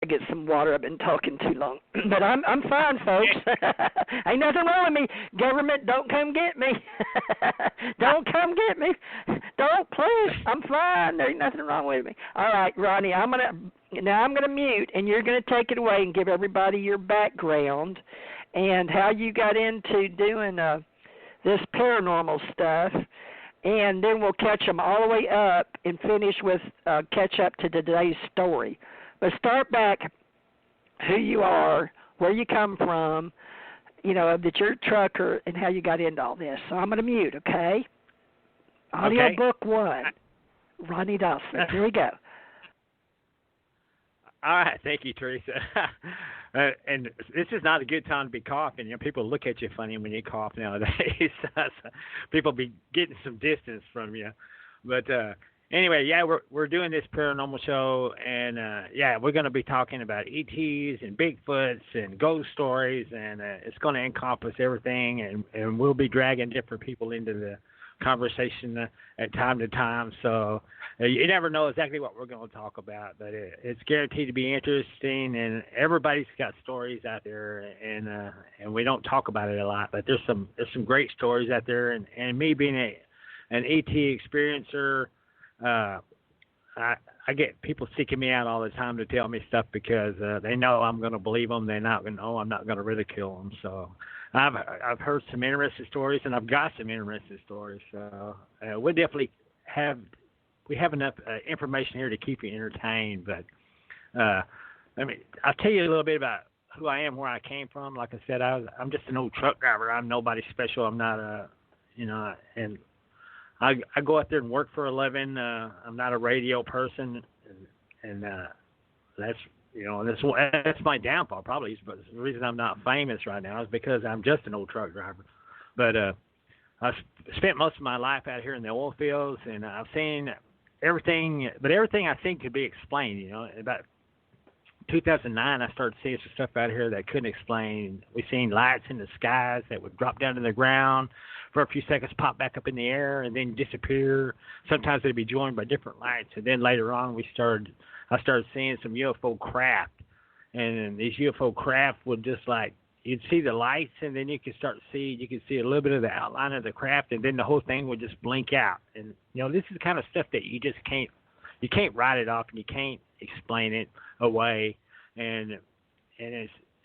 I get some water. I've been talking too long, but I'm fine, folks. Ain't nothing wrong with me. Government, don't come get me. Don't come get me. Don't, please. I'm fine. There ain't nothing wrong with me. All right, Ronnie. I'm gonna mute, and you're gonna take it away and give everybody your background and how you got into doing this paranormal stuff. And then we'll catch them all the way up and finish with catch up to today's story. But start back, who you are, where you come from, that you're a trucker, and how you got into all this. So I'm going to mute, okay? Audio book 1, Ronnie Dawson. Here we go. All right, thank you, Teresa. And this is not a good time to be coughing. People look at you funny when you cough nowadays. People be getting some distance from you. But anyway, yeah, we're doing this paranormal show, and we're going to be talking about ETs and Bigfoots and ghost stories, and it's going to encompass everything, and we'll be dragging different people into the conversation at time to time. So you never know exactly what we're going to talk about, but it's guaranteed to be interesting, and everybody's got stories out there, and we don't talk about it a lot, but there's some great stories out there, and me being an ET experiencer, I get people seeking me out all the time to tell me stuff because they know I'm going to believe them. They know I'm not going to ridicule them. So I've heard some interesting stories, and I've got some interesting stories. So we definitely have enough information here to keep you entertained. But I'll tell you a little bit about who I am, where I came from. Like I said, I'm just an old truck driver. I'm nobody special. I'm not and I go out there and work for a living. I'm not a radio person, and that's that's my downfall probably. But the reason I'm not famous right now is because I'm just an old truck driver. But I spent most of my life out here in the oil fields, and I've seen everything. But everything I think could be explained. About 2009, I started seeing some stuff out here that couldn't explain. We seen lights in the skies that would drop down to the ground for a few seconds, pop back up in the air, and then disappear. Sometimes they'd be joined by different lights, and then later on, I started seeing some UFO craft, and these UFO craft would just you'd see the lights, and then you could see a little bit of the outline of the craft, and then the whole thing would just blink out. And this is the kind of stuff that you just can't write it off, and you can't explain it away, and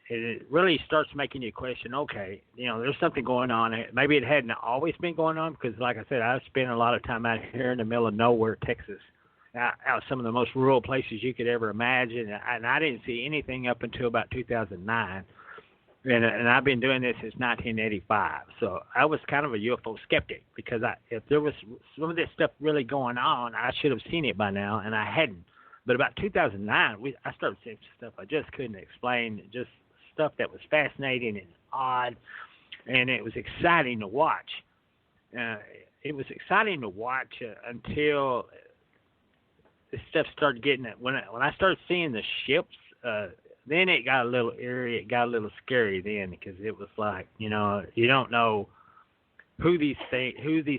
it really starts making you question, okay, there's something going on. Maybe it hadn't always been going on because, like I said, I've spent a lot of time out here in the middle of nowhere, Texas, out some of the most rural places you could ever imagine, and I didn't see anything up until about 2009, and I've been doing this since 1985. So I was kind of a UFO skeptic because if there was some of this stuff really going on, I should have seen it by now, and I hadn't. But about 2009, I started seeing stuff I just couldn't explain, just stuff that was fascinating and odd, and it was exciting to watch. It was exciting to watch until this stuff started getting it. When I started seeing the ships, then it got a little eerie. It got a little scary then because it was like, you don't know who these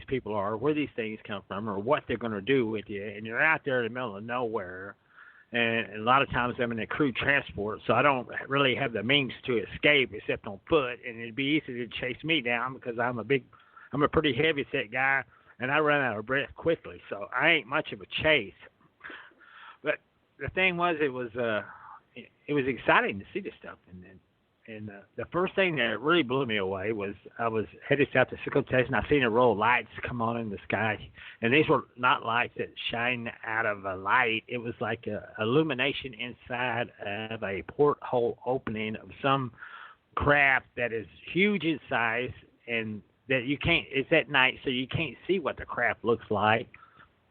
people are, where these things come from, or what they're going to do with you, and you're out there in the middle of nowhere. And a lot of times I'm in a crew transport, so I don't really have the means to escape except on foot, and it'd be easy to chase me down because I'm a pretty heavy set guy, and I run out of breath quickly, so I ain't much of a chase. But the thing was, it was exciting to see this stuff, and the first thing that really blew me away was I was headed south to Cisco, Texas, and I seen a row of lights come on in the sky. And these were not lights that shine out of a light. It was like a illumination inside of a porthole opening of some craft that is huge in size, and that it's at night, so you can't see what the craft looks like.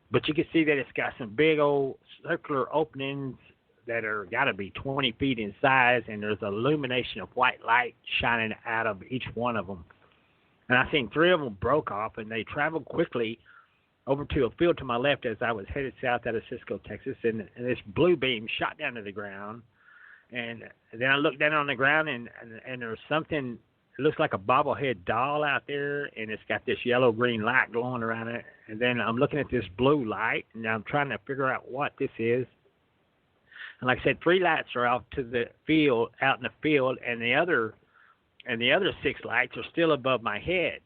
But you can see that it's got some big old circular openings that are got to be 20 feet in size, and there's illumination of white light shining out of each one of them. And I seen 3 of them broke off, and they traveled quickly over to a field to my left as I was headed south out of Cisco, Texas, and this blue beam shot down to the ground. And then I looked down on the ground, and there's something, it looks like a bobblehead doll out there, and it's got this yellow-green light glowing around it. And then I'm looking at this blue light, and I'm trying to figure out what this is. And like I said, 3 lights are out to the field, out in the field, and the other 6 lights are still above my head.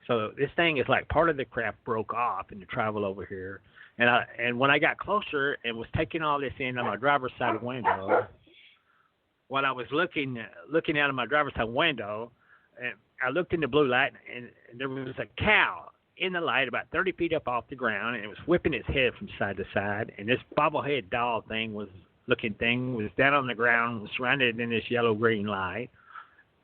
So this thing is like part of the craft broke off in the travel over here. And when I got closer and was taking all this in on my driver's side window, while I was looking out of my driver's side window, and I looked in the blue light, and there was a cow in the light about 30 feet up off the ground, and it was whipping its head from side to side. And this bobblehead doll was down on the ground, was surrounded in this yellow-green light.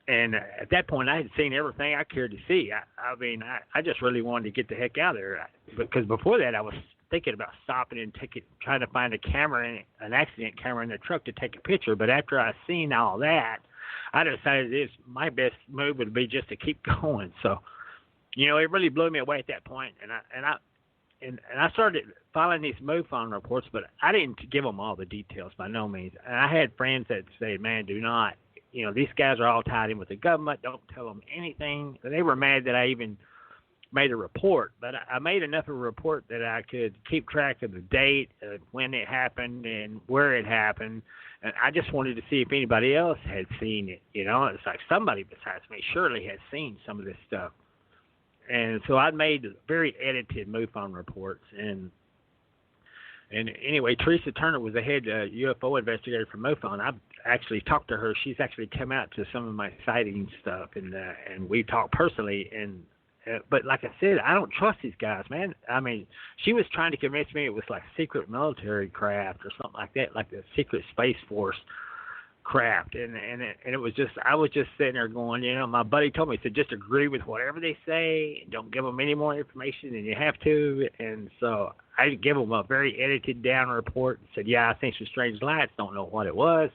And at that point, I had seen everything I cared to see. I just really wanted to get the heck out of there. Because before that, I was thinking about stopping and trying to find an accident camera in the truck to take a picture. But after I seen all that, I decided my best move would be just to keep going. So, it really blew me away at that point. And I started filing these MUFON reports, but I didn't give them all the details by no means. And I had friends that said, "Man, do not. These guys are all tied in with the government. Don't tell them anything." They were mad that I even made a report, but I made enough of a report that I could keep track of the date, of when it happened, and where it happened. And I just wanted to see if anybody else had seen it. It's like somebody besides me surely had seen some of this stuff. And so I made very edited MUFON reports. And anyway, Teresa Turner was the head UFO investigator for MUFON. I've actually talked to her. She's actually come out to some of my sighting stuff, and we talked personally. But like I said, I don't trust these guys, man. I mean, she was trying to convince me it was like secret military craft or something like that, like the secret Space Force craft. And it was just, I was just sitting there going, my buddy told me, he said, just agree with whatever they say and don't give them any more information than you have to. And so I give them a very edited down report and said, yeah, I think some strange lights, don't know what it was.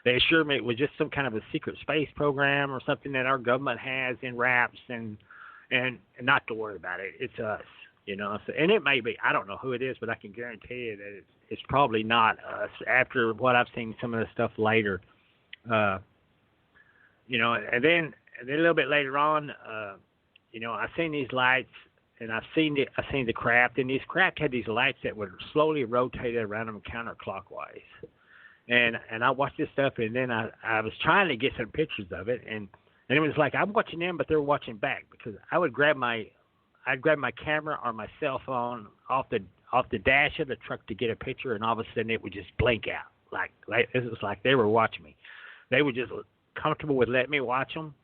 They assured me it was just some kind of a secret space program or something that our government has in wraps, and not to worry about it. It's us, So, and it may be. I don't know who it is, but I can guarantee you that it's probably not us. After what I've seen, some of the stuff later, and then a little bit later on, I've seen these lights, and I've seen the craft, and these craft had these lights that would slowly rotate around them counterclockwise. And I watched this stuff, and then I was trying to get some pictures of it, and it was like I'm watching them, but they're watching back, because I'd grab my camera or my cell phone off the dash of the truck to get a picture, and all of a sudden it would just blink out. Like it was like they were watching me. They were just comfortable with letting me watch them,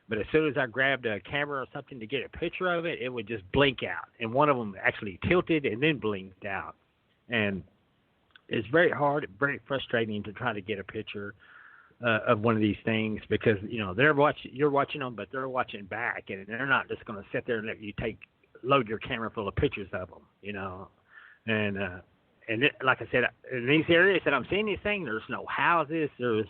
but as soon as I grabbed a camera or something to get a picture of it, it would just blink out. And one of them actually tilted and then blinked out. And it's very hard, very frustrating to try to get a picture of one of these things, because you're watching them, but they're watching back, and they're not just going to sit there and let you load your camera full of pictures of them, and like I said, in these areas that I'm seeing these things, there's no houses, there's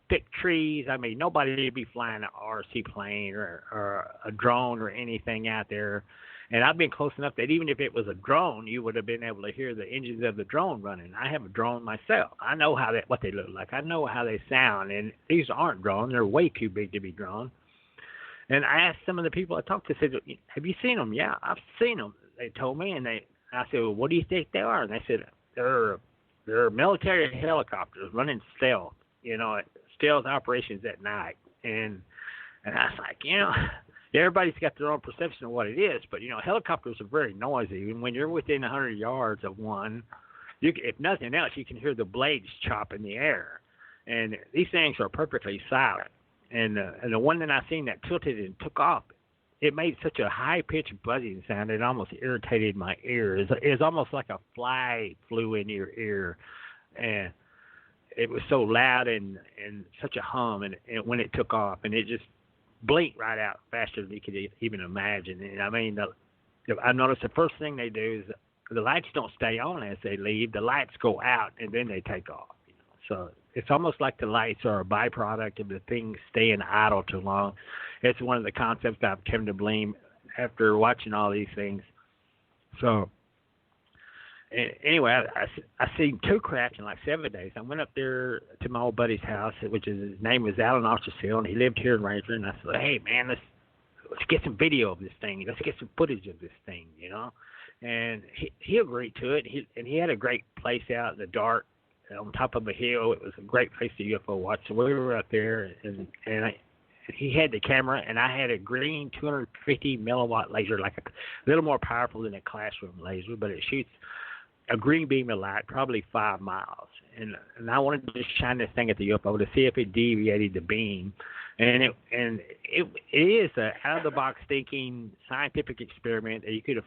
thick trees. I mean, nobody would be flying an RC plane or a drone or anything out there. And I've been close enough that even if it was a drone, you would have been able to hear the engines of the drone running. I have a drone myself. I know what they look like. I know how they sound. And these aren't drones. They're way too big to be drone. And I asked some of the people I talked to, said, have you seen them? Yeah, I've seen them. They told me. And I said, well, what do you think they are? And they said, they're military helicopters running stealth, stealth operations at night. And I was like, everybody's got their own perception of what it is, but helicopters are very noisy. And when you're within 100 yards of one, if nothing else, you can hear the blades chop in the air. And these things are perfectly silent. And the one that I seen that tilted and took off, it made such a high-pitched buzzing sound it almost irritated my ears. It was almost like a fly flew in your ear, and it was so loud and such a hum. And when it took off, and it just blinked right out faster than you could even imagine. And I mean, I noticed the first thing they do is the lights don't stay on as they leave. The lights go out and then they take off. So it's almost like the lights are a byproduct of the thing staying idle too long. It's one of the concepts I've come to blame after watching all these things. So anyway, I seen 2 crafts in like 7 days. I went up there to my old buddy's house, which is, his name was Alan Osterfield, and he lived here in Ranger. And I said, hey man, let's get some video of this thing. Let's get some footage of this thing, And he agreed to it. He had a great place out in the dark on top of a hill. It was a great place to UFO watch. So we were up there, and he had the camera, and I had a green 250 milliwatt laser, like a little more powerful than a classroom laser, but it shoots a green beam of light, probably 5 miles. And I wanted to just shine this thing at the UFO to see if it deviated the beam. And it is an out-of-the-box thinking scientific experiment that you could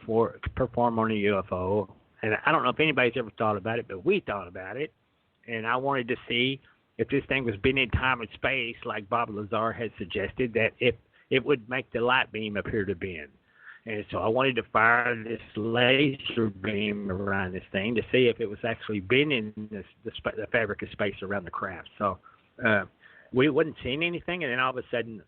perform on a UFO. And I don't know if anybody's ever thought about it, but we thought about it. And I wanted to see if this thing was bending time and space, like Bob Lazar had suggested, that if it would make the light beam appear to bend. And so I wanted to fire this laser beam around this thing to see if it was actually bending the fabric of space around the craft. So we wasn't seeing anything, and then all of a sudden,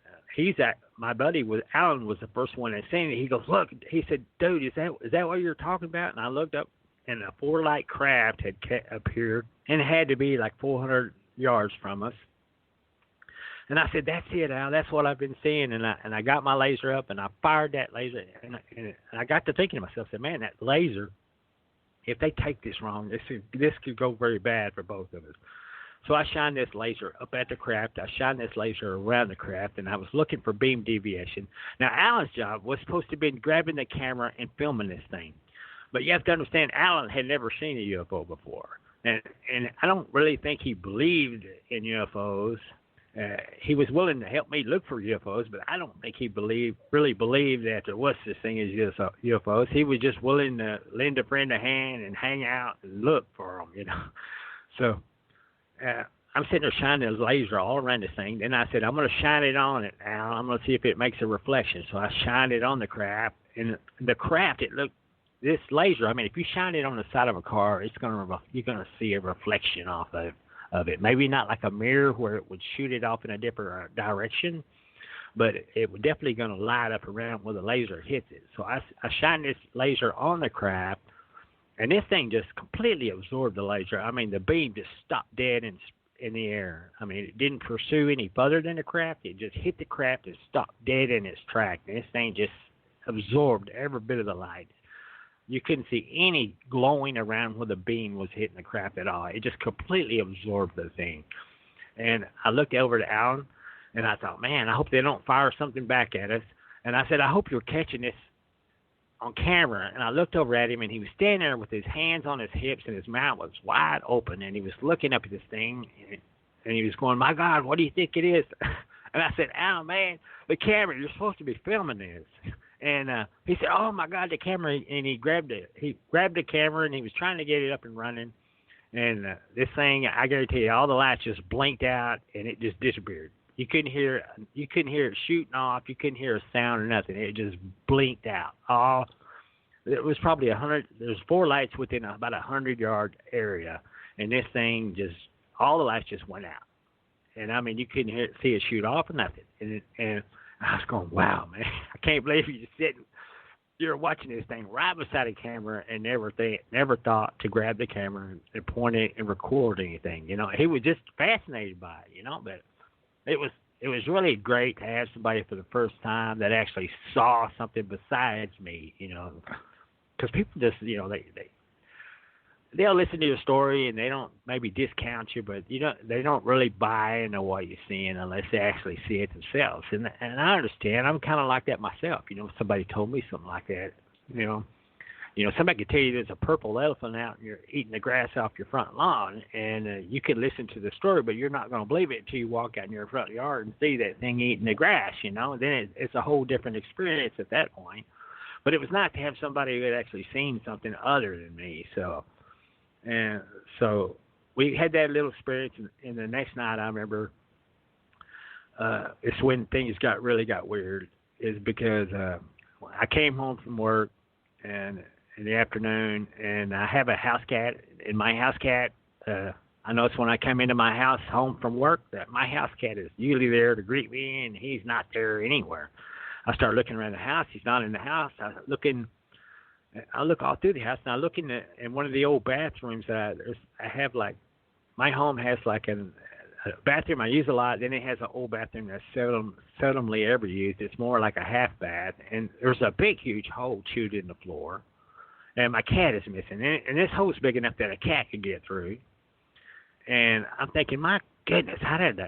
my buddy Alan was the first one that seen it. He goes, look, he said, dude, is that what you're talking about? And I looked up, and a 4-light craft had appeared, and it had to be like 400 yards from us. And I said, that's it, Al. That's what I've been seeing. And I got my laser up, and I fired that laser. And I got to thinking to myself, I said, man, that laser, if they take this wrong, this could go very bad for both of us. So I shined this laser up at the craft. I shined this laser around the craft, and I was looking for beam deviation. Now, Alan's job was supposed to be grabbing the camera and filming this thing. But you have to understand, Alan had never seen a UFO before. And I don't really think he believed in UFOs. He was willing to help me look for UFOs, but I don't think he really believed that there was this thing as UFOs. He was just willing to lend a friend a hand and hang out and look for them, you know. So I'm sitting there shining a laser all around this thing. Then I said, I'm going to shine it on it, Al. I'm going to see if it makes a reflection. So I shined it on the craft, and the craft, this laser, I mean, if you shine it on the side of a car, you're going to see a reflection off of it. Maybe not like a mirror where it would shoot it off in a different direction, but it was definitely going to light up around where the laser hits it. So I shined this laser on the craft, and this thing just completely absorbed the laser. I mean, the beam just stopped dead in the air. I mean, it didn't pursue any further than the craft. It just hit the craft and stopped dead in its track. And this thing just absorbed every bit of the light. You couldn't see any glowing around where the beam was hitting the craft at all. It just completely absorbed the thing. And I looked over to Alan, and I thought, man, I hope they don't fire something back at us. And I said, I hope you're catching this on camera. And I looked over at him, and he was standing there with his hands on his hips, and his mouth was wide open, and he was looking up at this thing, and he was going, my God, what do you think it is? And I said, Alan, man, the camera, you're supposed to be filming this. And he said, oh, my God, the camera. And he grabbed the camera, and he was trying to get it up and running. And this thing, I guarantee you, all the lights just blinked out, and it just disappeared. You couldn't hear it shooting off. You couldn't hear a sound or nothing. It just blinked out. It was probably 100. There's 4 lights within about 100-yard area. And this thing all the lights just went out. And, I mean, you couldn't see it shoot off or nothing. And I was going, wow, man, I can't believe you're watching this thing right beside a camera and never thought to grab the camera and point it and record anything. You know, he was just fascinated by it, you know, but it was really great to have somebody for the first time that actually saw something besides me, you know, because people just, you know, they'll listen to your story and they don't maybe discount you, but they don't really buy into what you're seeing unless they actually see it themselves. And I understand. I'm kind of like that myself. You know, if somebody told me something like that, you know, somebody could tell you there's a purple elephant out and you're eating the grass off your front lawn, and you could listen to the story, but you're not going to believe it until you walk out in your front yard and see that thing eating the grass. You know, and then it's a whole different experience at that point. But it was nice to have somebody who had actually seen something other than me. And so we had that little experience, and the next night I remember it's when things really got weird, is because I came home from work and in the afternoon, and I have a house cat, and my house cat, I noticed when I come into my house home from work that my house cat is usually there to greet me, and he's not there anywhere. I start looking around the house. He's not in the house. I look all through the house, and I look in one of the old bathrooms that I have, like, my home has like a bathroom I use a lot. Then it has an old bathroom that's seldomly ever used. It's more like a half bath, and there's a big, huge hole chewed in the floor, and my cat is missing. And this hole's big enough that a cat could get through. And I'm thinking, my goodness, how did